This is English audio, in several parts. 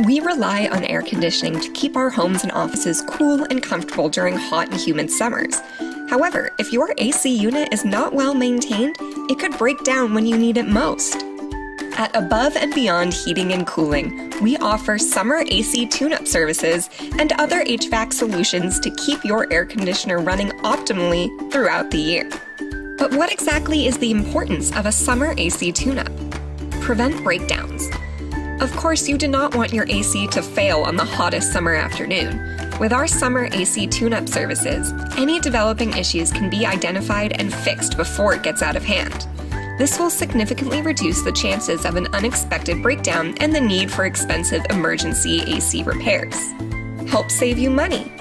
We rely on air conditioning to keep our homes and offices cool and comfortable during hot and humid summers. However, if your AC unit is not well maintained, it could break down when you need it most. At Above and Beyond Heating and Cooling, we offer summer AC tune-up services and other HVAC solutions to keep your air conditioner running optimally throughout the year. But what exactly is the importance of a summer AC tune-up? Prevent breakdowns. Of course, you do not want your AC to fail on the hottest summer afternoon. With our summer AC tune-up services, any developing issues can be identified and fixed before it gets out of hand. This will significantly reduce the chances of an unexpected breakdown and the need for expensive emergency AC repairs. Help save you money.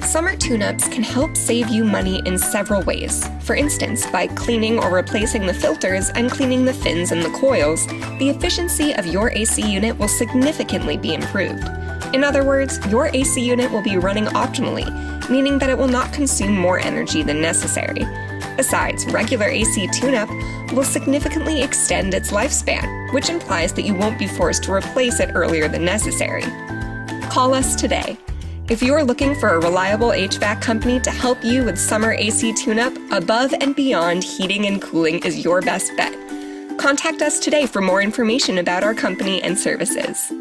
Summer tune-ups can help save you money in several ways. For instance, by cleaning or replacing the filters and cleaning the fins and the coils, the efficiency of your AC unit will significantly be improved. In other words, your AC unit will be running optimally, meaning that it will not consume more energy than necessary. Besides, regular AC tune-up will significantly extend its lifespan, which implies that you won't be forced to replace it earlier than necessary. Call us today. If you are looking for a reliable HVAC company to help you with summer AC tune-up, Above and Beyond Heating and Cooling is your best bet. Contact us today for more information about our company and services.